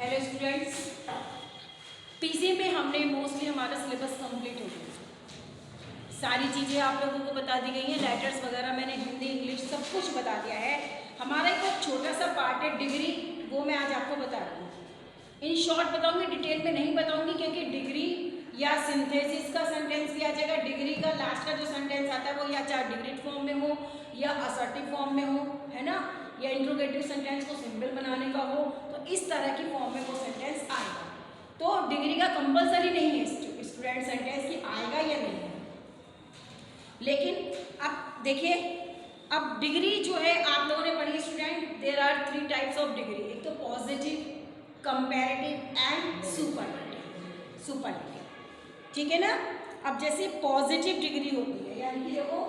Hello students, PC में हमने mostly हमारा सिलेबस कंप्लीट हो गया। सारी चीज़ें आप लोगों को बता दी गई हैं, लेटर्स वगैरह मैंने हिंदी इंग्लिश सब कुछ बता दिया है। हमारा एक छोटा सा पार्ट है डिग्री, वो मैं आज आपको बता रही हूँ। इन शॉर्ट बताऊँगी, डिटेल में नहीं बताऊँगी, क्योंकि डिग्री या सिंथेसिस का सेंटेंस भी आ जाएगा। डिग्री का लास्ट का जो सेंटेंस आता है वो या चाहे डिग्री फॉर्म में हो या असर्टिव फॉर्म में हो, है ना, या इंट्रोगेटिव सेंटेंस को सिंपल बनाने का हो, तो इस तरह की फॉर्म में वो सेंटेंस आएगा। तो डिग्री का कंपलसरी नहीं है स्टूडेंट सेंटेंस कि आएगा या नहीं है। लेकिन अब देखिए, अब डिग्री जो है आप लोगों ने पढ़ी student, there are 3 types of degree. एक तो पॉजिटिव, कंपैरेटिव एंड सुपरलेटिव। ठीक है ना। अब जैसे पॉजिटिव डिग्री होती है, यानी कि देखो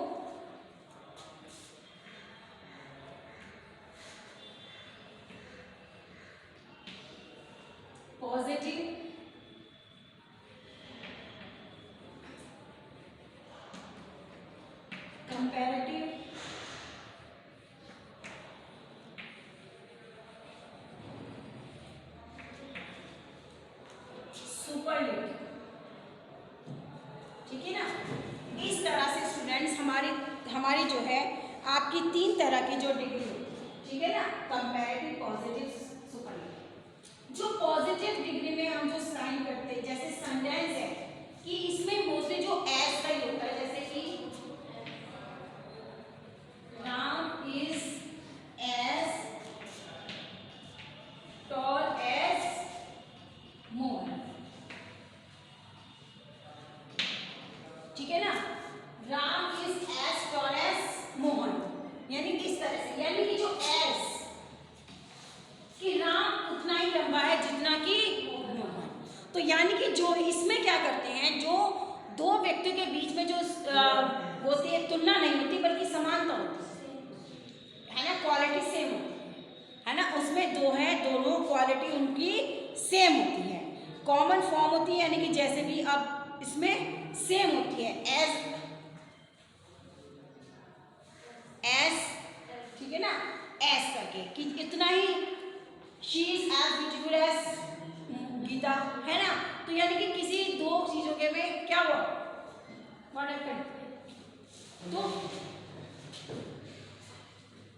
पॉजिटिव, कंपैरेटिव, सुपरलेटिव। ठीक है ना। इस तरह से स्टूडेंट्स हमारी जो है आपकी 3 तरह की जो डिग्री होती है। ठीक है ना, कंपैरेटिव, पॉजिटिव, सुपरलेटिव। जो पॉजिटिव डिग्री में हम जो साइन करते हैं, जैसे सेंटेंस है कि इसमें मोस्टली जो एस का ही होता है, जैसे कि Ram is as tall as Mohan. ठीक है ना, Ram is as tall as Mohan, यानी किस तरह से, यानी कि जो एज कि राम उतना ही लंबा है जितना कि मोहन। तो यानी कि जो इसमें क्या करते हैं, जो दो व्यक्तियों के बीच में जो होती है, तुलना नहीं होती बल्कि समानता होती है ना, क्वालिटी सेम होती है ना। उसमें दो हैं, दोनों क्वालिटी उनकी सेम होती है, कॉमन फॉर्म होती है, यानी कि जैसे भी अब इसमें सेम होती है एस, ठीक है ना, एस करके कि इतना ही, she is as beautiful as Geeta, है ना। तो यानी कि किसी दो चीजों के में क्या हुआ, व्हाट हैपेंड,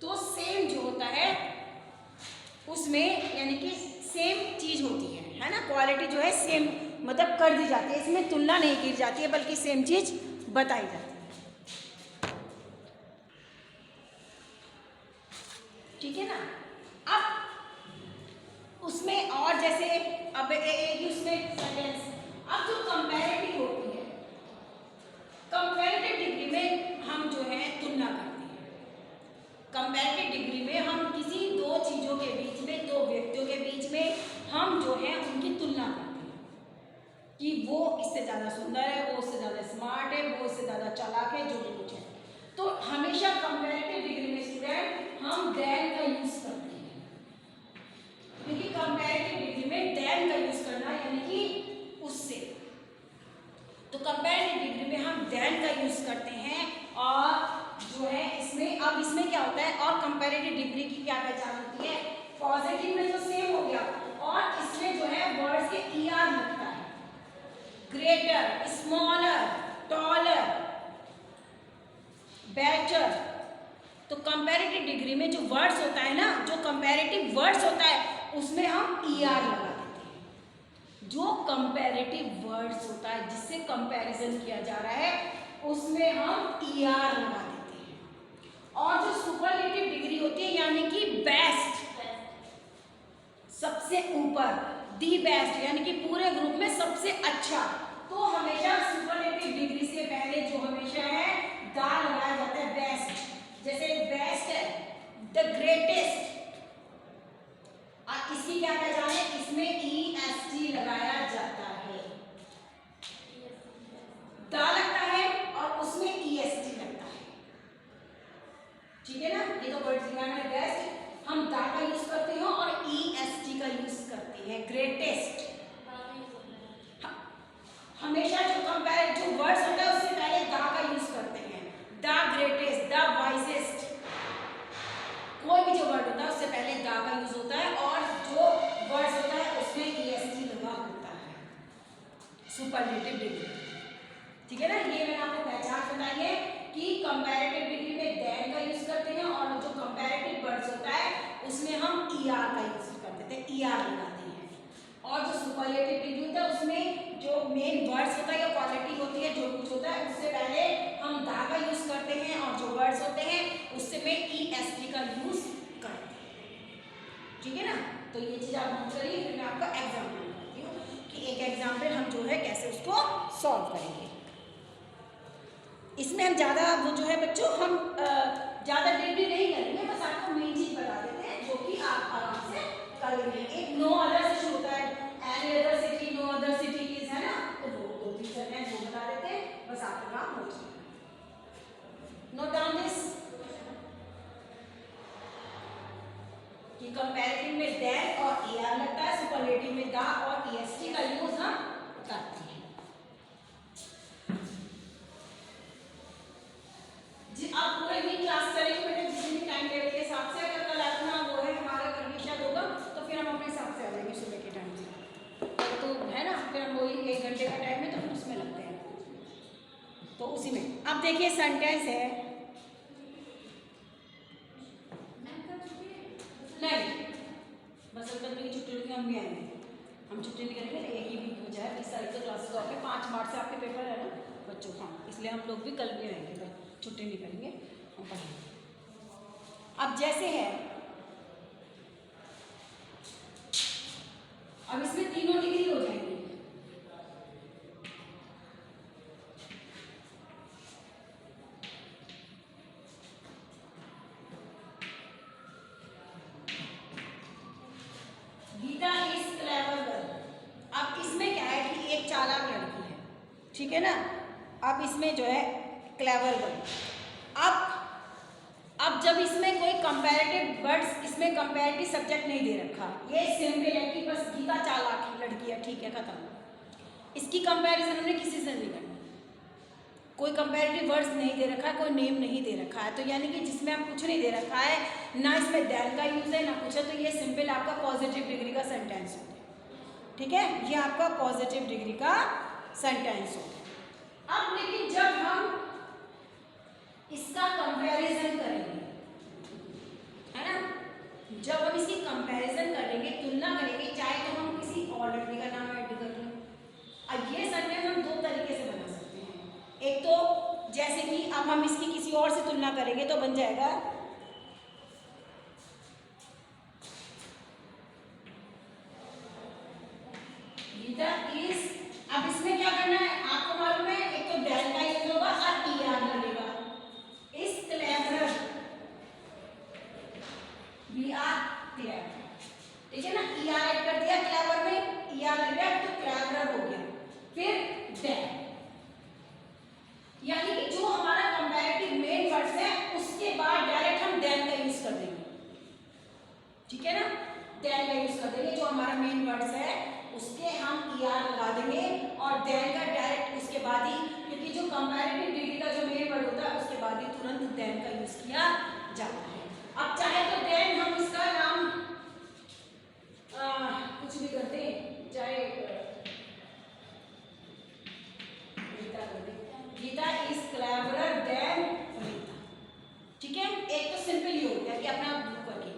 तो सेम जो होता है उसमें यानी कि सेम चीज होती है ना, क्वालिटी जो है सेम मतलब कर दी जाती है, इसमें तुलना नहीं की जाती है बल्कि सेम चीज बताई जाती है। ठीक है ना। अब उसमें और जैसे अब एक उसमें सेंटेंस, अब जो कंपैरेटिव होती है, कंपैरेटिव डिग्री में हम जो है तुलना करते हैं। कंपैरेटिव डिग्री में हम किसी दो चीजों के बीच में, दो व्यक्तियों के बीच में हम जो है उनकी तुलना करते हैं कि वो इससे ज्यादा सुंदर है, वो उससे ज्यादा स्मार्ट है, वो इससे ज्यादा चालाक है, जो भी कुछ है। तो हमेशा कंपैरेटिव डिग्री में स्टूडेंट हम देन का यूज करते हैं, क्योंकि कंपैरेटिव डिग्री में देन का यूज करना यानी कि उससे, तो कंपैरेटिव डिग्री में हम देन का यूज करते हैं। और जो है इसमें, अब इसमें क्या होता है, और कंपैरेटिव डिग्री की क्या पहचान होती है, पॉजिटिव में तो सेम हो गया, और इसमें जो है वर्ड्स के ईआर लगता है, ग्रेटर, स्मॉलर, टॉलर, बेटर। तो कंपैरेटिव डिग्री में जो वर्ड्स होता है ना, जो कंपैरेटिव वर्ड्स होता है उसमें हम ईआर लगा देते हैं। जो कंपैरेटिव वर्ड्स होता है जिससे कंपैरिजन किया जा रहा है उसमें हम ईआर लगा देते हैं। और जो सुपरलेटिव डिग्री होती है यानी कि बेस्ट, सबसे ऊपर, दी बेस्ट, यानी कि पूरे ग्रुप में सबसे अच्छा, तो हमेशा सुपरलेटिव डिग्री से पहले जो हमेशा है दा लगाया जाता है, बेस्ट। जैसे बेस्ट है, द ग्रेटेस्ट, और इसकी क्या पहचान है, इसमें EST लगाया जाता है, दा लगता है और उसमें EST लगता है। ठीक है ना, ये तो वर्ड दिया है, बेस्ट हम दा का यूज करते हैं और EST का यूज करते हैं, ग्रेटेस्ट। हमेशा जो वर्ड्स होता है उससे पहले दा का यूज करते हैं, द ग्रेटेस्ट, द वाइसेस्ट, कोई भी जो वर्ड होता है सुपरलेटिव डिग्री। ठीक है ना, ये मैंने आपको पहचान बताई है कि कंपैरेटिव डिग्री में देन का यूज करते हैं और जो कंपैरेटिव वर्ड्स होता है उसमें हम ईआर का यूज करते थे, ईआर लगाते हैं। और जो सुपरलेटिव डिग्री होता है उसमें जो मेन वर्ड्स होता है या क्वालिटी होती है जो कुछ होता है उससे पहले हम दा का यूज करते हैं और जो वर्ड्स होते हैं उससे में ईएसटी का यूज करते हैं। ठीक है ना, तो ये चीज आप नोट करिए, फिर मैं आपका एग्जाम्पल बताती हूँ कि एक एग्जाम्पल हम जो है कैसे उसको सॉल्व करेंगे। इसमें हम ज़्यादा वो जो है बच्चों हम ज़्यादा डिग्री नहीं करेंगे, बस आपको मेन चीज बता देते हैं जो कि आप आराम से कर लेंगे। एक नो अदर से शुरू होता है, any other city, no other city is, है ना, तो वो दो तीन सेंटेंस वो बता देते हैं, बस आपका काम हो जाएगा। नोट डाउन दिस कि कंपैरेटिव में दैट और एआर लगता है, सुपरलेटिव में दा और ईएसटी का यूज हम करते हैं। आप पूरे दिन क्लास करेंगे बेटे, जितनी टाइम टेबल के हिसाब से, अगर कल अपना वो है हमारा कंडीशन होगा तो फिर हम अपने हिसाब से आ जाएंगे सुबह के टाइम से, तो है ना, फिर हम वही 1 घंटे का टाइम है तो फिर उसमें लगते हैं, तो उसी में अब देखिए सेंटेंस है, नहीं बस कल की छुट्टी होगी, हम भी आएंगे, हम छुट्टी नहीं करेंगे, एक ही वीक हो जाए, 20 तारीख को क्लासेस हो गए, 5 मार्च से आपके पेपर है ना बच्चों, हाँ, इसलिए हम लोग भी कल भी आएंगे, छुट्टी नहीं करेंगे, हम पढ़ेंगे। अब जैसे है, अब इसमें तीनों डिग्री हो जाएंगी, गीता इज क्लेवर गर्ल। अब इसमें क्या है कि एक चालाक लड़की है, ठीक है ना, अब इसमें जो है क्लेवर गर्ल, अब जब इसमें कोई कंपैरेटिव वर्ड्स, इसमें कंपैरेटिव सब्जेक्ट नहीं दे रखा, ये सिंपल है कि बस गीता चालाक लड़की है, ठीक है, खत्म। इसकी कंपैरिजन हमने किसी से नहीं करनी, कोई कंपैरेटिव वर्ड्स नहीं दे रखा है, कोई नेम नहीं दे रखा है, तो यानी कि जिसमें आप कुछ नहीं दे रखा है, ना इसमें दैन का यूज है ना कुछ है, तो ये सिंपल आपका पॉजिटिव डिग्री का सेंटेंस होता है। ठीक है, ये आपका पॉजिटिव डिग्री का सेंटेंस होता है। अब लेकिन जब हम इसका कंपैरिजन करेंगे, है ना, जब हम इसकी कंपैरिजन करेंगे, तुलना करेंगे, चाहे तो हम किसी और लड़के का नाम ऐड कर लें। अब ये सेंटेंस हम दो तरीके से बना सकते हैं, एक तो जैसे कि अब हम इसकी किसी और से तुलना करेंगे तो बन जाएगा गीता इज, अब इसमें क्या करना है आपको मालूम है, एक तो डेल का यूज होगा और ईआर लगेगा, इस क्लेवर बी आर क्लेवर, ठीक है ना, ईआर ऐड कर दिया क्लेवर में, ईआर लग गया तो क्लेवर हो गया, फिर डेल, यानी कि जो हमारा कंपैरेटिव मेन वर्ड्स है उसके बाद डायरेक्ट हम देन का यूज कर देंगे, ठीक है ना, देन का यूज कर देंगे, जो हमारा मेन वर्ड्स है उसके हम ईआर लगा देंगे और देन का डायरेक्ट उसके बाद ही, क्योंकि जो कंपैरेटिव डिग्री का जो मेन वर्ड होता है उसके बाद ही तुरंत देन का यूज किया जाता है। अब चाहे तो देन हम इसका नाम कुछ भी करते हैं, चाहे Geeta is cleverer than Rita, ठीक है, एक तो सिंपल ये होता है कि अपना ग्रुप करके,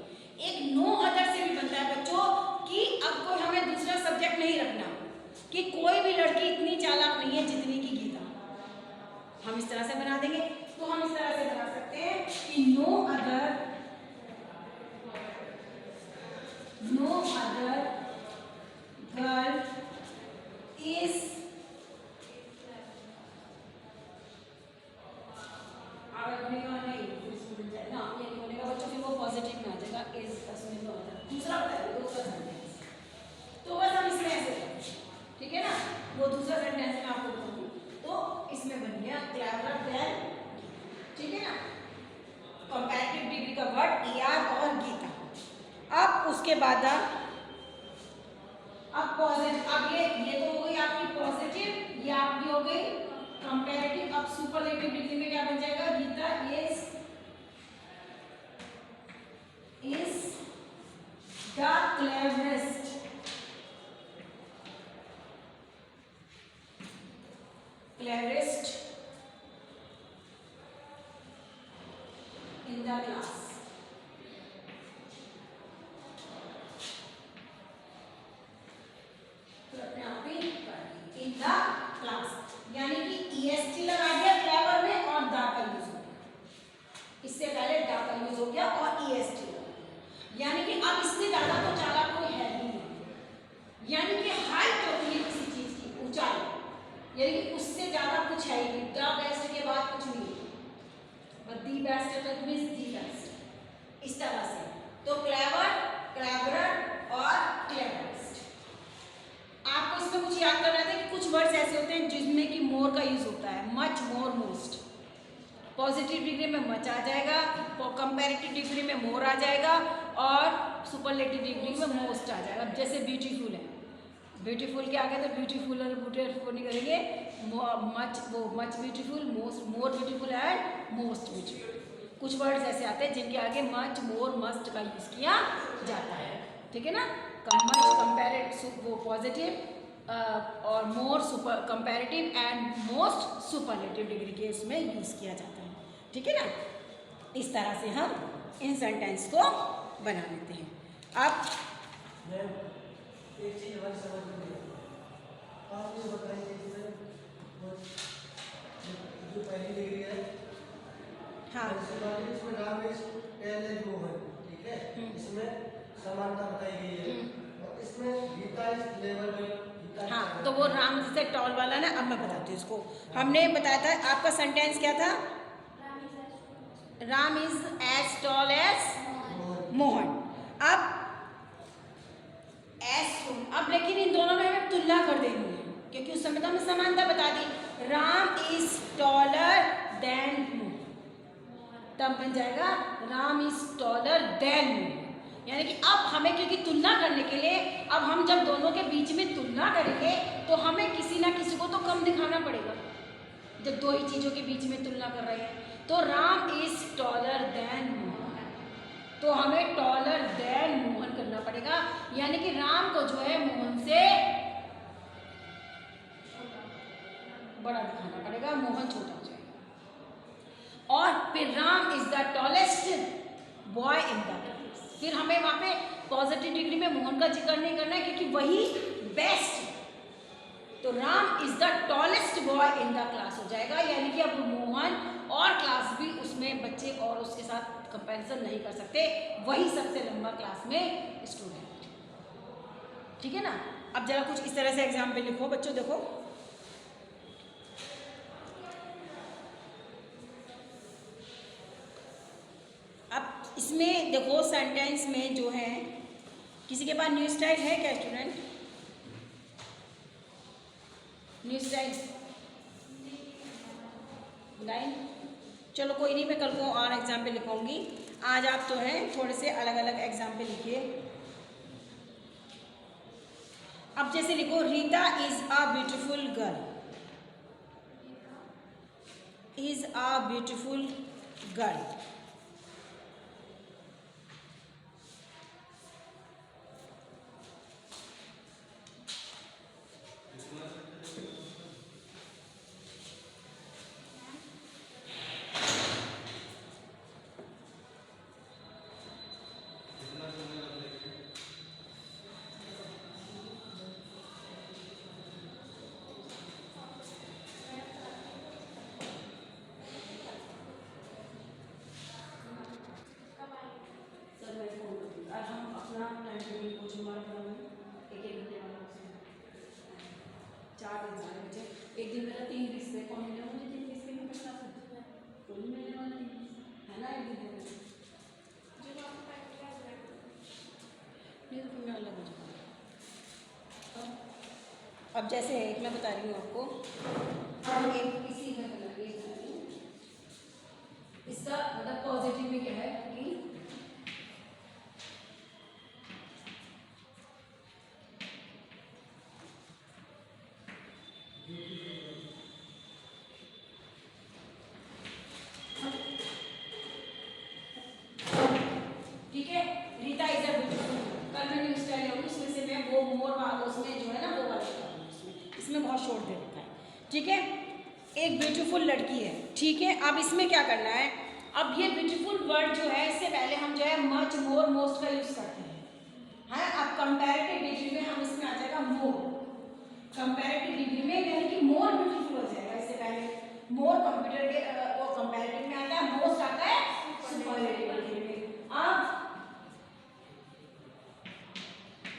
एक नो अदर से भी बनता है बच्चों कि अब कोई हमें दूसरा सब्जेक्ट नहीं रखना, कि कोई भी लड़की इतनी चालाक नहीं है जितनी की गीता, हम इस तरह से बना देंगे, तो हम इस तरह से बना सकते हैं कि no other girl is, positive में आ जाएगा, इज उसमें तो दूसरा बताइए, दूसरा सेंटेंस, तो बस हम इसमें ऐसे करें, ठीक है ना, वो दूसरा सेंटेंस मैं आपको बताऊंगी, तो इसमें बन गया क्लेवर देन, ठीक है ना, कंपैरेटिव डिग्री का वर्ड ईआर और गीता। अब उसके बाद अब पॉजिटिव, अब ये तो हो गई आपकी पॉजिटिव, ये आपकी हो गई कंपैरेटिव, अब सुपरलेटिव डिग्री में क्या बन जाएगा, Gita is the cleverest cleverest in the class. तो अपने आप ही इन द क्लास, यानी कि EST लगा दिया क्लेवर में और द का यूज हो गया, इससे पहले द का यूज हो गया और EST लगा दिया, यानी कि अब इससे ज्यादा तो चालाक कोई है ही नहीं, यानी कि हाइट होती है किसी चीज की, ऊंचाई, यानी कि उससे ज्यादा कुछ है ही नहीं, द बेस्ट के बाद कुछ नहीं है, बट दी बेस्ट है तो मींस दी बेस्ट, इस तरह से। तो क्लेवर, क्लेवरर और क्लेवरेस्ट। आपको इसमें कुछ याद करना था कि कुछ वर्ड्स ऐसे होते हैं जिसमें कि मोर का यूज होता है, मच, मोर, मोस्ट। पॉजिटिव डिग्री में मच आ जाएगा, कंपैरेटिव डिग्री में मोर आ जाएगा और सुपरलेटिव डिग्री में मोस्ट आ जाएगा। जैसे ब्यूटीफुल है, ब्यूटीफुल के आगे तो ब्यूटीफुल और ब्यूटीफुल नहीं करेंगे, मच, वो much beautiful, most, more beautiful and most beautiful. कुछ वर्ड्स ऐसे आते हैं जिनके आगे मच, मोर, मस्ट का यूज किया जाता है, ठीक है ना। मच कंपैरेटिव वो पॉजिटिव और more super comparative and most superlative degree के इसमें यूज किया जाता है, ठीक है ना। इस तरह से हम इन सेंटेंस को बना लेते हैं। अब एक चीज हमारी समझ में नहीं आप ये बताइए, जो पहली डिग्री है, हाँ, इसमें नाम है एल मोहन, ठीक है, इसमें समानता बताई गई है, और इसमें गीता इस लेवल में, हाँ, तो वो राम जैसे टॉल वाला ना, अब मैं बताती हूँ इसको। हमने बताया था, आपका सेंटेंस क्या था, Ram is as tall as Mohan. अब लेकिन इन दोनों में हमें तुलना कर देनी है, क्योंकि उस समय तो हमें समानता बता दी, Ram is taller than Mohan, तब बन जाएगा Ram is taller than Mohan. यानी कि अब हमें, क्योंकि तुलना करने के लिए, अब हम जब दोनों के बीच में तुलना करेंगे तो हमें किसी ना किसी को तो कम दिखाना पड़ेगा, जब दो ही चीजों के बीच में तुलना कर रहे हैं। तो Ram is taller than Mohan, तो हमें टॉलर देन मोहन करना पड़ेगा, यानी कि राम को जो है मोहन से बड़ा दिखाना पड़ेगा, मोहन छोटा हो जाएगा। और फिर Ram is the tallest boy in the class, फिर हमें वहां पे पॉजिटिव डिग्री में मोहन का जिक्र नहीं करना है, क्योंकि वही बेस्ट। तो Ram is the tallest boy in the class हो जाएगा, यानी कि अब मोहन और क्लास भी उसमें बच्चे और उसके साथ कंपैरिजन नहीं कर सकते, वही सबसे लंबा क्लास में स्टूडेंट, ठीक है ना। अब जरा कुछ इस तरह से एग्जाम्पल लिखो बच्चों, देखो अब इसमें देखो सेंटेंस में जो है, किसी के पास न्यू स्टाइल है क्या स्टूडेंट, न्यू स्टाइल लाइन, चलो कोई नहीं, मैं कल को और एग्जाम्पल लिखूंगी, आज आप तो हैं थोड़े से अलग अलग एग्जाम्पल लिखिए। अब जैसे लिखो, Rita is a beautiful girl, is a beautiful girl. एक दिन मेरा 3 बीस पे, कौन मिला मुझे 3 बीस पे में पैसा कोई मिलने वाला नहीं है ना, एक दिन नहीं तो मैं अलग हो जाऊँगा। अब जैसे एक मैं बता रही हूँ आपको, अब एक इसी में बना रही हूँ, इसका मतलब पॉजिटिव में क्या है कि ठीक है, रीता इज अ ब्यूटीफुल, कल मैंने उस स्टाइल होगी उसमें से मैं वो मोर वाला उसमें जो है ना वो वाला इसमें बहुत शॉर्ट दे रखा है, ठीक है। ब्यूटीफुल लड़की है, ठीक है। अब इसमें क्या करना है, अब ये ब्यूटीफुल वर्ड जो है इससे पहले हम जो है मच, मोर, मोस्ट का यूज करते हैं। अब कंपैरेटिव डिग्री में हम इसमें आ जाएगा मोर। कंपैरेटिव डिग्री में यानी कि मोर ब्यूटीफुल हो जाएगा। इससे पहले मोर कंप्यूटर के वो कंपैरेटिव में आता है, मोस्ट आता है सुपरलेटिव डिग्री में। अब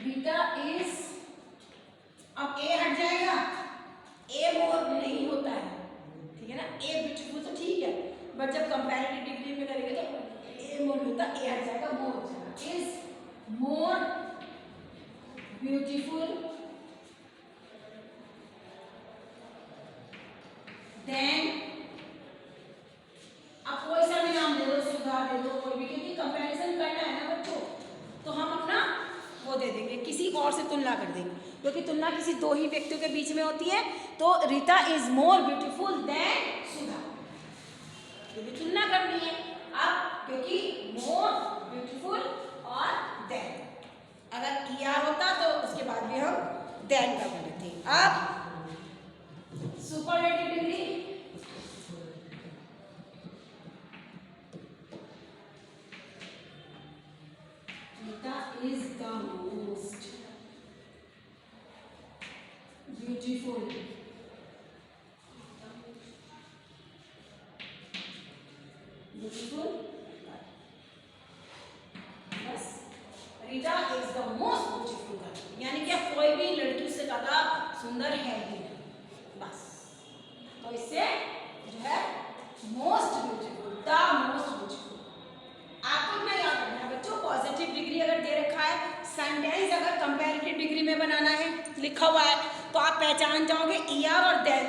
रीता इज, अब ए हट जाएगा, ए मोर नहीं होता है, ठीक है ना। ए ब्यूटीफुल तो ठीक है, बट जब कंपैरेटिव डिग्री में करेंगे तो ए मोर होता, ए हट जाएगा, मोर हो जाएगा। इज मोर ब्यूटीफुल देन, अब कोई सा भी नाम दे दो, सुधा दे दो, कोई भी, क्योंकि कंपैरिजन करना है ना बच्चों, तो हम अपना वो दे देंगे, किसी और से तुलना कर देंगे, क्योंकि तुलना किसी दो ही व्यक्तियों के बीच में होती है। तो Rita is more beautiful than Sudha, क्योंकि तुलना करनी है। अब क्योंकि मोर ब्यूटीफुल और देन, अगर ईआर होता तो उसके बाद भी हम देन का कर लेते हैं। अब superlative degree, Rita is the most beautiful बस, Rita is the most beautiful girl, यानी कि कोई भी लड़की उससे ज्यादा सुंदर है ही नहीं, बस। तो इससे जो है most beautiful, the most beautiful, आपको इतना याद रखना है बच्चों। पॉजिटिव डिग्री अगर दे रखा है, सेंटेंस अगर कंपैरेटिव डिग्री में बनाना है लिखा हुआ है, तो आप पहचान जाओगे ईआर और देन।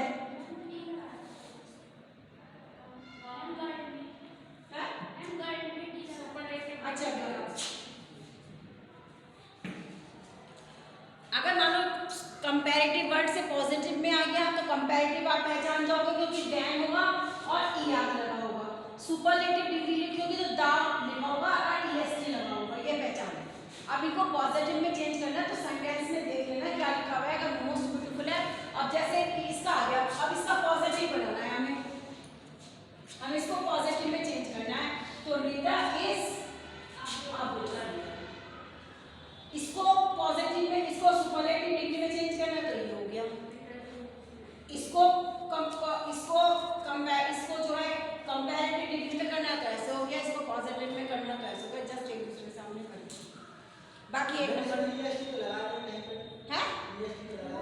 अच्छा, अगर मान लो कंपैरेटिव वर्ड से पॉजिटिव में आ गया तो कंपैरेटिव आप पहचान जाओगे, क्योंकि देन होगा और ईआर लगा होगा। सुपरलेटिव डिग्री लिखोगे तो दा लिखा होगा और ईएसटी लगा होगा, ये पहचान है। अब इनको पॉजिटिव में चेंज करना है तो सेंटेंस में देख लेना क्या लिखा हुआ है। अगर मोस्ट ब्यूटीफुल है, अब जैसे इसका आ गया, अब इसका पॉजिटिव बनाना है हमें इसको पॉजिटिव में चेंज करना है। तो रीता इज, इसको पॉजिटिव में, इसको सुपरलेटिव डिग्री में चेंज करना तो ये हो गया। इसको जो है कंपैरेटिव डिग्री में करना तो ऐसे हो गया, इसको पॉजिटिव में करना तो ऐसे हो गया। जस्ट एक दूसरे सामने कर, बाकी एक नंबर है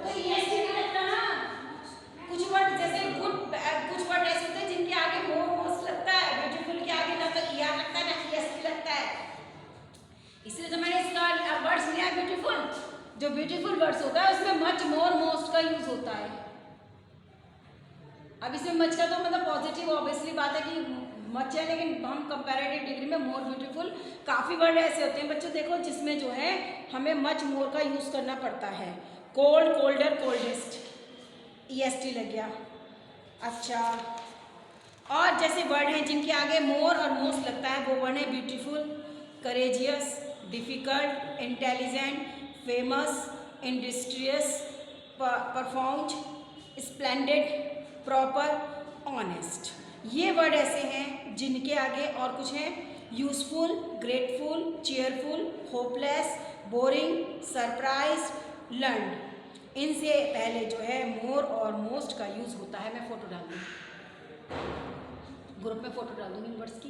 तो ईएसटी नहीं लगता ना। कुछ वर्ड जैसे गुड, कुछ वर्ड ऐसे होते हैं जिनके आगे मोर, मोस्ट लगता है, ब्यूटीफुल के आगे ना तो ईआर लगता है ना ईएसटी लगता है, इसलिए तो मैंने इसका वर्ड्स लिया है ब्यूटीफुल। जो ब्यूटीफुल वर्ड्स होता है उसमें मच, मोर, मोस्ट का यूज होता है। अब इसमें मच का तो मतलब पॉजिटिव ऑब्वियसली बात है कि मच है, लेकिन हम कंपैरेटिव डिग्री में मोर ब्यूटीफुल, काफ़ी वर्ड ऐसे होते हैं बच्चों देखो जिसमें जो है हमें मच, मोर का यूज़ करना पड़ता है। कोल्ड, कोल्डर, कोल्डेस्ट, ईएसटी लग गया। अच्छा, और जैसे वर्ड हैं जिनके आगे मोर और मोस्ट लगता है वो वर्ड है beautiful, courageous, difficult, intelligent, famous, industrious, performed, splendid, proper, honest. ये वर्ड ऐसे हैं जिनके आगे और कुछ हैं useful, grateful, cheerful, hopeless, boring, surprise, learned. इनसे पहले जो है मोर और मोस्ट का यूज़ होता है। मैं फ़ोटो डाल दूँगी ग्रुप में, फ़ोटो डाल दूँगी वर्ड्स की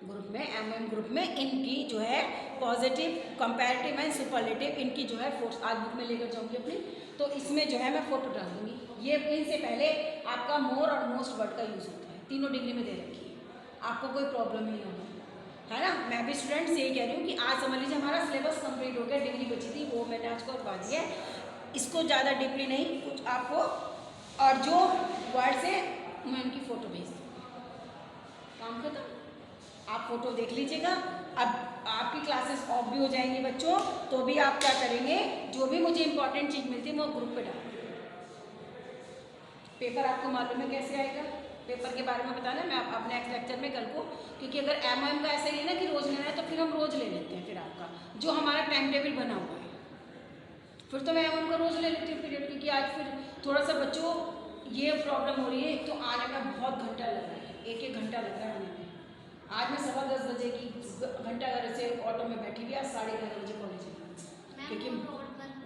ग्रुप में, एमएम ग्रुप में। इनकी जो है पॉजिटिव, कंपैरेटिव एंड सुपरलेटिव, इनकी जो है फोर्स आज बुक में लेकर जाऊँगी अपनी, तो इसमें जो है मैं फ़ोटो डाल दूँगी। ये इनसे पहले आपका मोर और मोस्ट वर्ड का यूज़ होता है, तीनों डिग्री में दे रखी है, आपको कोई प्रॉब्लम नहीं होगा, है ना। मैं भी स्टूडेंट से यही कह रही हूँ कि आज समझ लीजिए हमारा सिलेबस कंप्लीट हो गया, डिग्री बची थी वो मैंने आज करवा दी है। इसको ज़्यादा डीपली नहीं कुछ आपको, और जो वर्ड से मैं इनकी फ़ोटो भेज दूँगी, काम खत्म। आप फोटो देख लीजिएगा। अब आपकी क्लासेस ऑफ भी हो जाएंगी बच्चों, तो भी आप क्या करेंगे, जो भी मुझे इंपॉर्टेंट चीज़ मिलती है मैं ग्रुप पे डालूंगी। पेपर आपको मालूम है कैसे आएगा, पेपर के बारे में बताना मैं अपने नेक्स्ट लेक्चर में कल को, क्योंकि अगर एमओएम का ऐसा ही है ना कि रोज़ लेना है तो फिर हम रोज़ ले लेते हैं। फिर आपका जो हमारा टाइम टेबल बना हुआ है, फिर तो मैं एमओएम का रोज़ ले लेती हूँ पीरियड, क्योंकि आज फिर थोड़ा सा बच्चों ये प्रॉब्लम हो रही है। एक तो आने में बहुत घंटा लग रहा है, 1-1 घंटा लग रहा है आने में। आज मैं 10:15 बजे की घंटा घर से ऑटो में बैठी हुई, आज 11:30 बजे कॉलेज है, क्योंकि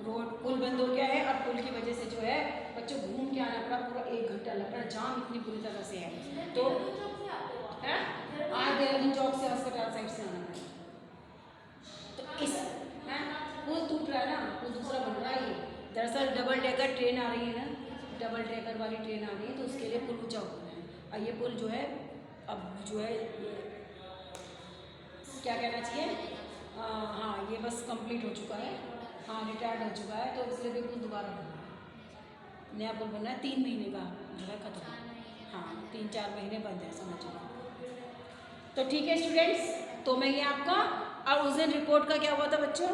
रोड पुल बंद हो गया है और पुल की वजह से जो है बच्चों घूम के आना पड़ा, पूरा 1 घंटा लग रहा है, जाम इतनी बुरी तरह से है। तो है आज देहरादून चौक से अस्पताल साइड से आना है, तो इस है पुल टूट रहा है ना, पुल दूसरा बन रहा है। दरअसल डबल डेकर ट्रेन आ रही है ना, डबल डेकर वाली ट्रेन आ रही है, तो उसके लिए पुल ऊंचा होना है। और ये पुल जो है अब जो है ये क्या कहना चाहिए, हाँ ये बस कंप्लीट हो चुका है, हाँ रिटायर्ड हो चुका है, तो इसलिए भी पुल दोबारा बनना है, नया पुल बनना है। 3 महीने का जो है खत्म, हाँ 3-4 महीने बंद है समझ लो। तो ठीक है स्टूडेंट्स, तो मैं ये आपका, और उस दिन रिपोर्ट का क्या हुआ था बच्चों?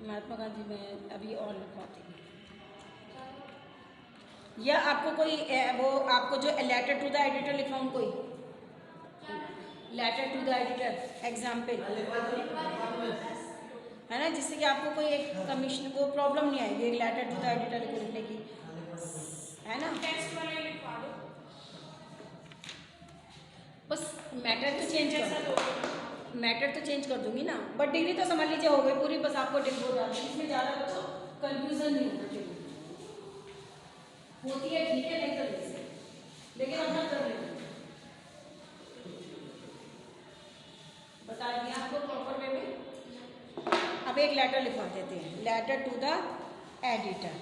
महात्मा गांधी में अभी और लिखवाती हूँ, या आपको कोई वो आपको जो लेटर टू द एडिटर लिखवाऊँ, कोई letter to the editor example है ना, जिससे कि आपको कोई एक कमीशन वो प्रॉब्लम नहीं आएगी, एक लेटर टू द एडिटर को लिखने की, है ना। टेस्ट वाले लिखवा दो, बस मैटर तो चेंज कर, मैटर तो चेंज कर दूंगी ना, बट डिग्री तो समझ लीजिए हो गई पूरी, बस आपको डिग्री हो जाती है, इसमें ज़्यादा बच्चों कन्फ्यूजन नहीं होना चाहिए, होती है ठीक है नहीं तो नहीं, लेकिन अपना कर लेना, बता दिया आपको प्रॉपर वे में। अब एक लेटर लिखवा देते हैं, letter to the editor.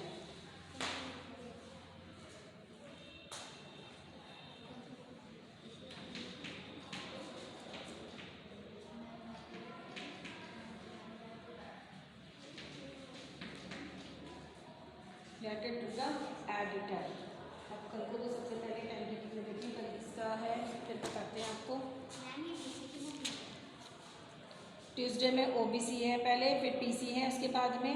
Letter to the editor. अब कल को तो सबसे पहले टाइम टेबल में देखिए कल किसका है, फिर बताते हैं आपको। ट्यूसडे में ओबीसी है पहले, फिर पीसी है उसके बाद में,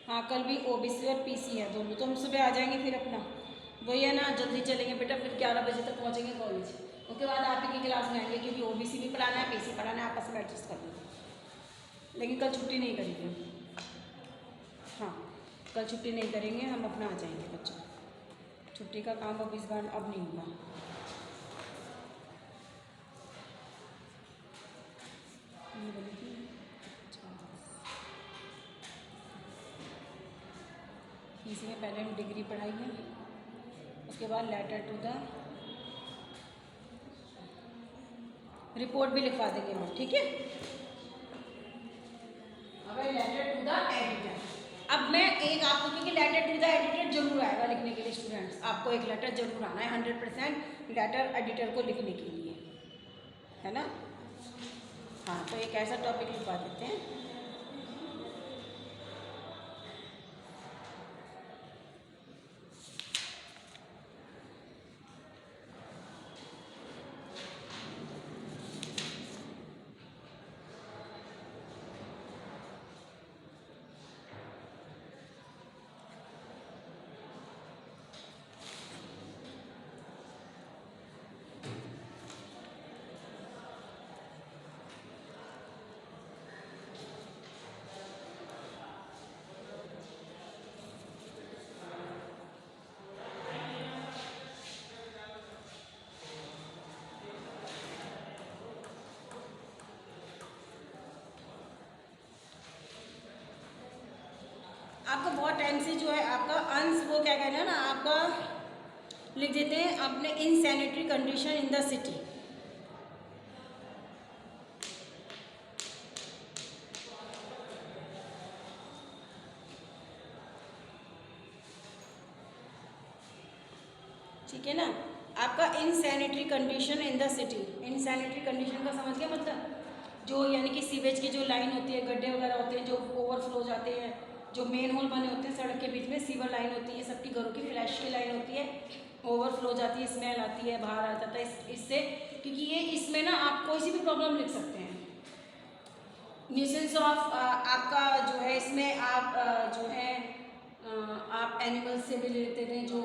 हाँ कल भी ओबीसी और पीसी है दोनों, तो हम सुबह आ जाएंगे फिर अपना वही है ना, जल्दी चलेंगे बेटा, फिर 11 बजे तक पहुँचेंगे कॉलेज, उसके बाद आप ही की क्लास में आएंगे, क्योंकि ओबीसी भी पढ़ाना है पीसी पढ़ाना है, आपस में एडजस्ट कर लेंगे। लेकिन कल छुट्टी नहीं करेंगे, हाँ कल छुट्टी नहीं करेंगे, हम अपना आ जाएंगे बच्चों, छुट्टी का काम अब इस बार अब नहीं होगा। पीसी में पहले हम डिग्री पढ़ाई है, उसके बाद लेटर टू द रिपोर्ट भी लिखवा देंगे हम, ठीक है। अब लेटर टू द एडिटर, अब मैं एक आपको, क्योंकि लेटर टू द एडिटर जरूर आएगा लिखने के लिए स्टूडेंट्स, आपको एक लेटर जरूर आना है 100% लेटर एडिटर को लिखने के लिए, है ना। हाँ तो एक ऐसा टॉपिक लिखवा देते हैं, आपका बहुत टाइम से जो है आपका अंश वो क्या कहना है ना, आपका लिख देते हैं अपने in sanitary condition in the city, ठीक है ना। आपका insanitary condition in the city, insanitary condition का समझ गया मतलब, जो यानी कि सीवेज की जो लाइन होती है, गड्ढे वगैरह होते हैं जो ओवरफ्लो जाते हैं, जो मेन होल बने होते हैं सड़क के बीच में, सीवर लाइन होती है, सबकी घरों की फ्लैश की लाइन होती है, ओवरफ्लो जाती है, स्मेल आती है, बाहर आ जाता है इससे, क्योंकि ये इसमें ना आप कोई सी भी प्रॉब्लम लिख सकते हैं, न्यूसेंस ऑफ आपका जो है इसमें आप जो है आप एनिमल्स से भी लेते थे, जो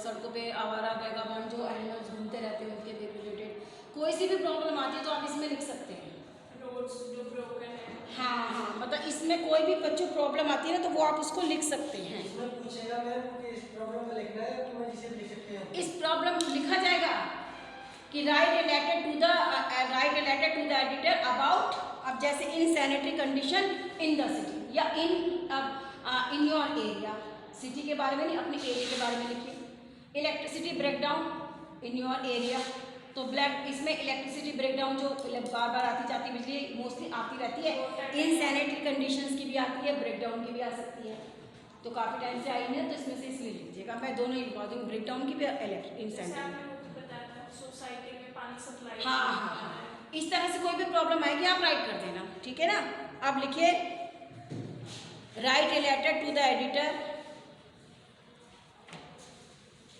सड़कों पे आवारा वैगाबॉन्ड जो एनिमल्स घूमते रहते हैं उनके रिलेटेड कोई सी भी प्रॉब्लम आती है तो आप इसमें लिख सकते हैं। रोड्स जो ब्रोकन है, हाँ हाँ, मतलब इसमें कोई भी बच्चों प्रॉब्लम आती है ना तो वो आप उसको लिख सकते हैं। इसमें पूछेगा मैम कि इस प्रॉब्लम में लिखना है कि मैं जिसे लिख सकते हैं। इस प्रॉब्लम लिखा जाएगा कि write related to the editor about, अब जैसे in sanitary condition in the city या इन योर एरिया, सिटी के बारे में नहीं, अपने एरिया के बारे में लिखिए। Electricity breakdown in your area, तो ब्लैक इसमें इलेक्ट्रिसिटी ब्रेकडाउन जो बार बार आती जाती बिजली मोस्टली आती रहती है, इन सैनिटरी कंडीशंस की भी आती है, ब्रेकडाउन की भी आ सकती है। तो काफ़ी टाइम से आई है तो इसमें से इसलिए लीजिएगा, मैं दोनों ही लिखवा दूँगी, ब्रेकडाउन की भी इन सैनिटरी। सोसाइटी में पानी सप्लाई। हाँ हाँ हाँ, इस तरह से कोई भी प्रॉब्लम आएगी आप राइट कर देना, ठीक है ना। अब लिखिए write related to the editor,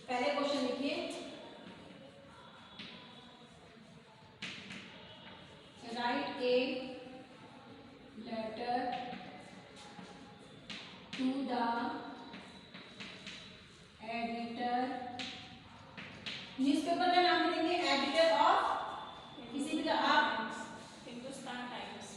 पहले क्वेश्चन लिखिए write a letter to the editor, newspaper का नाम देंगे एडिटर ऑफ किसी भी का आप, हिंदुस्तान टाइम्स।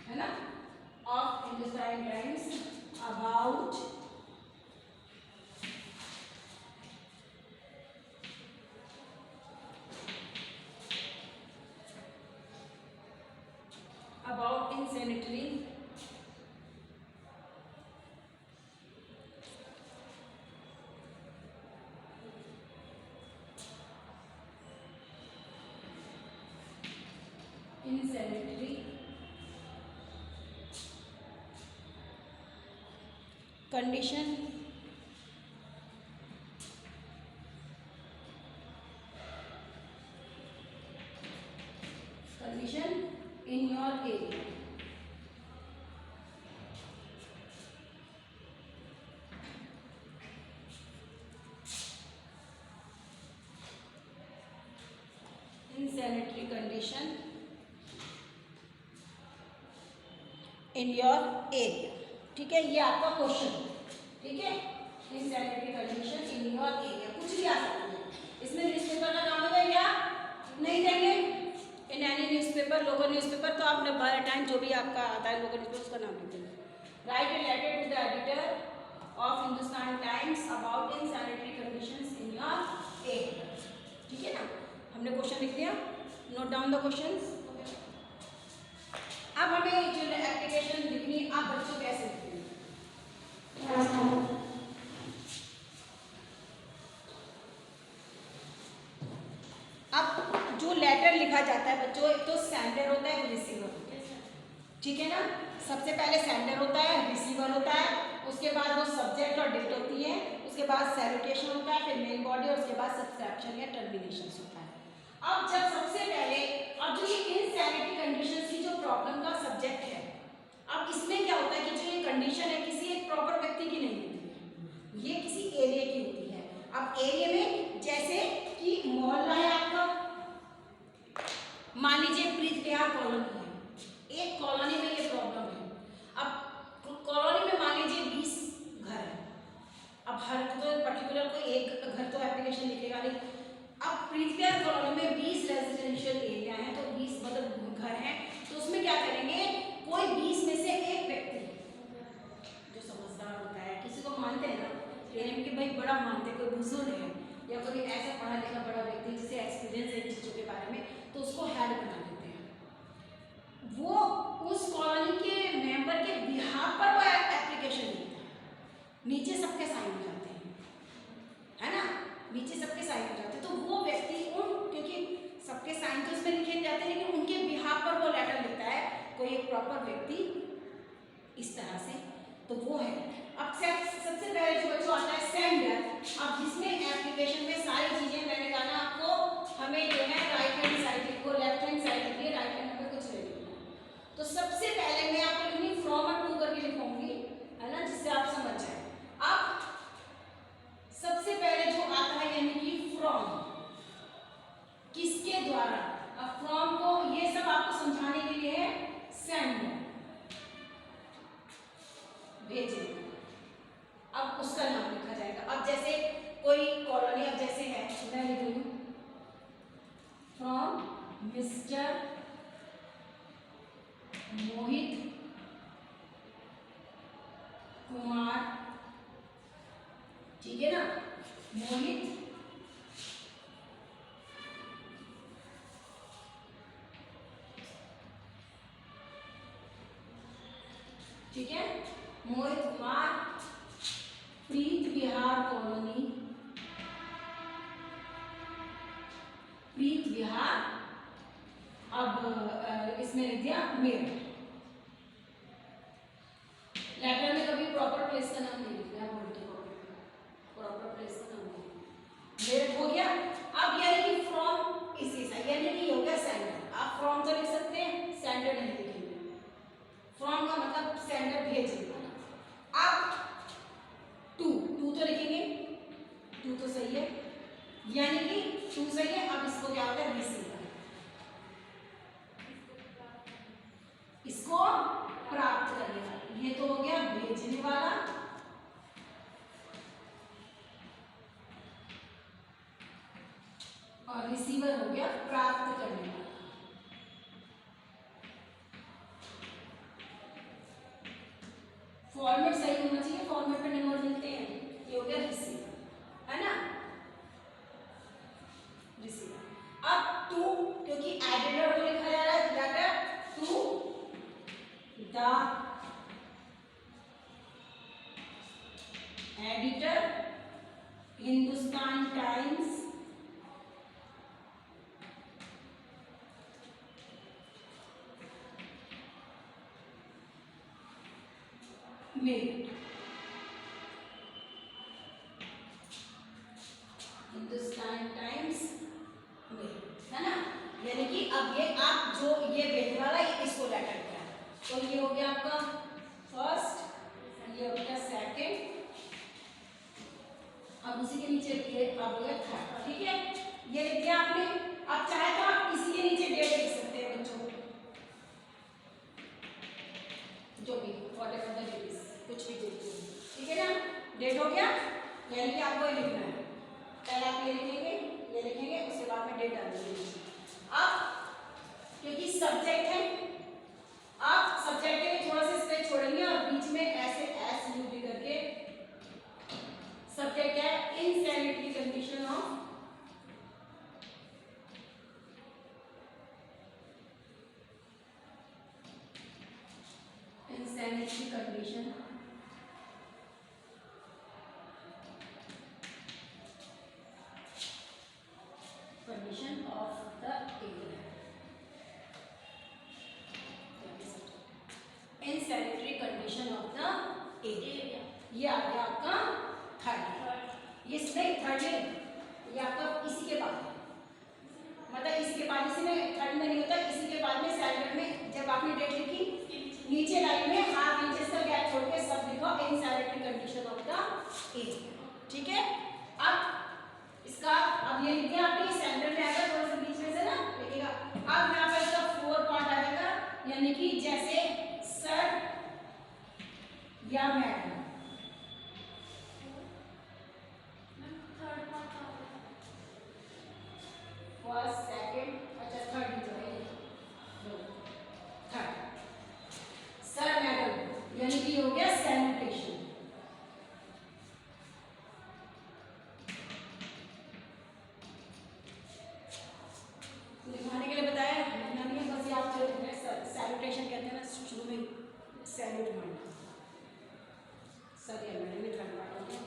है ना, of Hindustan Times about insanitary condition in your area. Insanitary condition in your area. ठीक है, ये आपका क्वेश्चन, ठीक है। Insanitary condition in your area, कुछ भी आ सकती है इसमें। न्यूज़पेपर का नाम होगा या नहीं देंगे, in any newspaper, local newspaper, तो आपने बाय टाइम जो भी आपका आता है लोकल न्यूज़पेपर उसका नाम लिख देंगे। Write related to the editor of Hindustan Times about insanitary conditions in your area, ठीक है ना। हमने क्वेश्चन लिख दिया, नोट डाउन द क्वेश्चंस। अब हमें जो एप्लीकेशन लिखनी है, आप बच्चों कैसे लिखेंगे? अब जो लेटर लिखा जाता है बच्चों, एक तो सेंडर होता है, रिसीवर होता है, ठीक है ना। सबसे पहले सेंडर होता है, रिसीवर होता है, उसके बाद वो सब्जेक्ट और डेट होती है, उसके बाद सैल्यूटेशन होता है, फिर मेन बॉडी, और उसके बाद सब्सक्रिप्शन या टर्मिनेशन होता है। अब जब सबसे पहले, अब जो ये इनसैनिटरी कंडीशंस की जो प्रॉब्लम का सब्जेक्ट है, अब इसमें क्या होता है कि जो ये कंडीशन है किसी एक प्रॉपर व्यक्ति की नहीं होती है, ये किसी एरिया की होती है। अब एरिया में जैसे कि मोहल्ला है आपका, मान लीजिए प्रीत विहार कॉलोनी है, एक कॉलोनी में ये प्रॉब्लम है। अब कॉलोनी में मान लीजिए 20 घर है, अब हर तो पर्टिकुलर कोई एक घर तो एप्लीकेशन लिखेगा नहीं। अब प्रीत विहार कॉलोनी में 20 रेजिडेंशियल एरिया है, तो 20 मतलब घर हैं, तो उसमें क्या करेंगे, कोई 20 में से एक व्यक्ति जो समझदार होता है, किसी को मानते हैं ना कि भाई बड़ा मानते, कोई बुजुर्ग है या कोई ऐसा पढ़ा लिखा बड़ा व्यक्ति जिसे एक्सपीरियंस है इन चीज़ों के बारे में, तो उसको हेड बना देते हैं। वो उस कॉलोनी के मेंबर के बिहाफ पर वो एप्लीकेशन लिखता है, नीचे सबके साइन हो जाते हैं, है ना, नीचे सबके साइन हो जाते हैं। तो वो व्यक्ति क्योंकि सबके साइन तो इसमें लिखे जाते हैं, लेकिन उनके बिहाफ पर वो लेटर लिखता है कोई एक प्रॉपर व्यक्ति, इस तरह से, तो वो है। अब सबसे पहले जो बच्चों आता है सेंडर, अब जिसमें एप्लीकेशन में सारी चीजें मैंने कहा ना आपको, हमें जो है राइट हैंड साइड को लेफ्ट हैंड साइड लिखिए, राइट हैंड में कुछ नहीं लिखना। तो सबसे पहले मैं आपको लिखूंगी फ्रॉम और टू करके लिखूंगी, है ना, जिससे आप समझ जाए। अब सबसे पहले जो आता है यानी कि फ्रॉम, किसके द्वारा, अब फ्रॉम को ये सब आपको समझाने के लिए है, सेंड भेजे, अब उसका नाम लिखा जाएगा। अब जैसे कोई कॉलोनी अब जैसे है, मैं लिख रही हूँ फ्रॉम मिस्टर मोहित कुमार, ठीक है ना, मोहित ठीक है, मोहित कुमार प्रीत विहार कॉलोनी, प्रीत विहार, अब इसमें लिख दिया मेरठ। लेटर में कभी प्रॉपर प्लेस का नाम नहीं लिखना, प्रॉपर प्लेस का नाम नहीं। मेरठ हो गया। अब यानी कि फ्रॉम इसी से, यानी कि हो गया सेंडर। आप फ्रॉम तो लिख सकते हैं, सेंडर नहीं लिखेंगे। फ्रॉम का मतलब सेंडर भेजने वाला। अब टू तो लिखेंगे, टू तो सही है, यानी कि टू सही है। अब इसको क्या होता है, रिसीवर, इसको प्राप्त करने वाला। ये तो हो गया भेजने वाला, और रिसीवर हो गया प्राप्त करने वाला। फॉर्मेट सही होना चाहिए, फॉर्मेट पे नंबर मिलते हैं। ये हो गया रिसीवर, है ना, रिसीवर। अब टू, क्योंकि एडिटर को लिखा जा रहा है, letter to the editor Hindustan Times Meerut, Hindustan Times Meerut, है ना। यानी कि अब ये आप जो ये भेजने वाला है, इसको लेटर किया, तो ये हो गया आपका फर्स्ट, ये हो गया सेकंड, अब उसी के नीचे लिखिए, अब हो गया थर्ड, ठीक है। ये लिख दिया आपने। अब चाहे तो आप इसी के नीचे डेट लिख सकते हैं बच्चों, जो भी व्हाटएवर द डेट इज, कुछ भी डेट, ठीक है ना। डेट हो गया, यानी कि आपको ये लिखना है, पहले आप ये लिखेंगे, उसके बाद में डेट डाल देंगे। अब क्योंकि सब्जेक्ट है, आप सब्जेक्ट के लिए थोड़ा सा स्पेस छोड़ेंगे और बीच में ऐसे एस यू भी करके, सब्जेक्ट है insanitary condition of insanitary condition of the area, insanitary condition of the area, ये आ गया आपका थर्ड। ये नहीं थर्ड, ये आपका इसी के बाद, मतलब इसी के बाद, इसी में थर्ड में नहीं होता, इसी के बाद में सेंटर में जब आपने डेट लिखी, नीचे लाइन में हाफ इंचेस का गैप छोड़ के सब लिखो इनसैनिटरी कंडीशन ऑफ द एरिया, ठीक है। अब इसका, अब ये लिख दिया आपने, सेंटर में आएगा, थोड़ा सा बीच में से ना लिखिएगा। अब यहाँ पर इसका फोर पार्ट आ जाएगा, यानी कि जैसे सर या मैडम, फर्स्ट सेकंड, अच्छा थर्ड भी तो है, थर्ड सर मैडम, यानी कि हो गया सैनिटेशन। लिखवाने के लिए बताया, लिखना नहीं है, बस ये आप चलो सैनिटेशन कहते हैं ना, शुरू में सैल्यूट मारना, सर या मैडम में थर्ड पार्ट हो गया,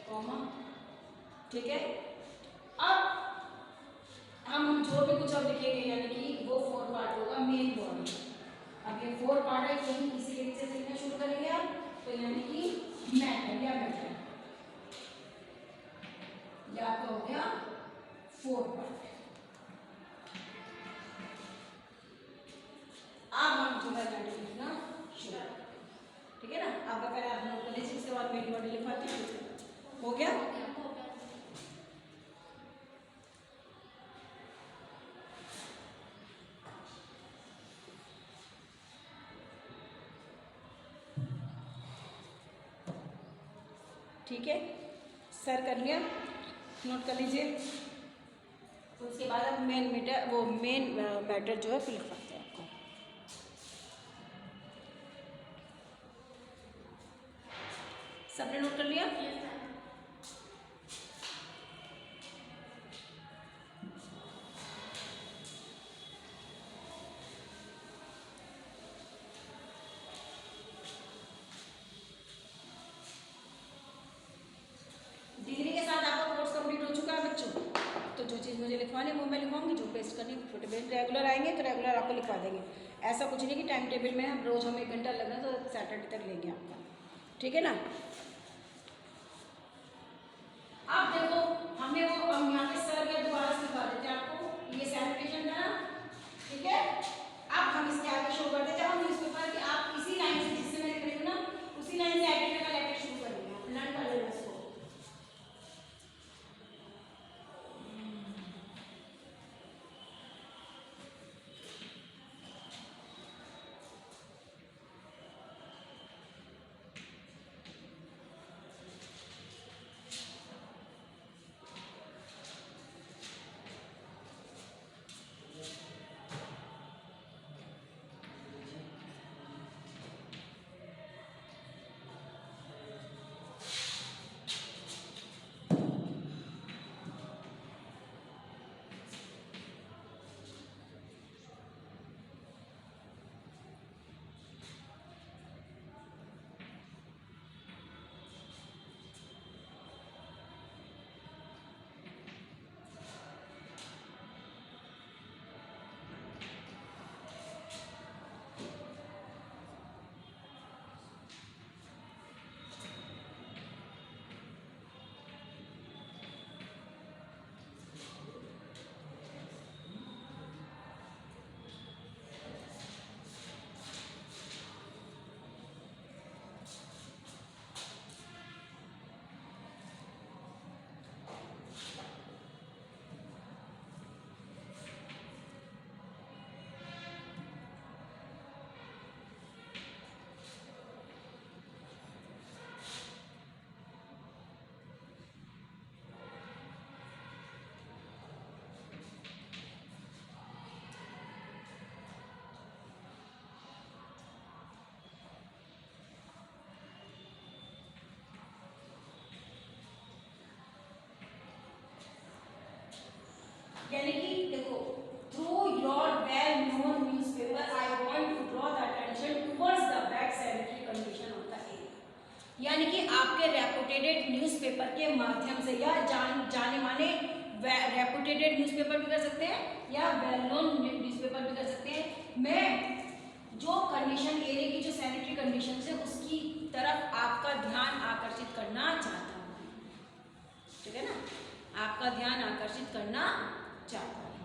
कॉमा, ठीक है। अब हम जो भी कुछ अब लिखेंगे, यानी कि वो फोर पार्ट होगा मेन बॉडी। अब ये फोर पार्ट है, क्योंकि किसी के नीचे लिखना शुरू करेंगे आप, तो यानी कि मैटर या मैटर, ये आपका हो गया फोर पार्ट। अब हम जो है मैटर लिखना शुरू, ठीक है ना। अब पहले आप नोट कर लीजिए, उसके बाद मेन बॉडी लिखवाते हैं, हो गया। ठीक है, सर कर लिया, नोट कर लीजिए। तो उसके बाद अब मेन मैटर जो है फिल करते हैं आपको। सबने नोट कर लिया? डिग्री के साथ आपका कोर्स कंप्लीट हो चुका है बच्चों। तो जो चीज़ मुझे लिखवानी है वो मैं लिखवाऊंगी, जो पेस्ट करनी है फिर रेगुलर आएंगे तो रेगुलर आपको लिखवा देंगे। ऐसा कुछ नहीं कि टाइम टेबल में हम रोज हमें 1 घंटा लग रहा है तो सैटरडे तक लेंगे आपका, ठीक है ना। अब देखो हमने वो हम यहाँ पे सर के दोबारा से लिखवा देते हैं आपको, ये सैनिटेशन था ना, ठीक है। अब हम इसके आगे शो कर देते हैं हम न्यूज़पेपर कि आप इसी लाइन से जिससे मैं लिख रही हूँ ना उसी लाइन से एडिटर का लेटर शुरू करेंगे, आप लर्न कर लेना इसको। यानी कि देखो, through your well known newspaper I want to draw the attention towards the bad sanitary condition of the area. यानी कि आपके रेपुटेटेड न्यूज़पेपर के माध्यम से या जाने माने रेपुटेटेड न्यूज़पेपर भी कर सकते हैं या वेल नोन न्यूज़पेपर भी कर सकते हैं। मैं जो कंडीशन एरिया की जो सैनिटरी कंडीशन है उसकी तरफ आपका ध्यान आकर्षित करना चाहता हूँ, ठीक है ना, आपका ध्यान आकर्षित करना चाहता हूँ।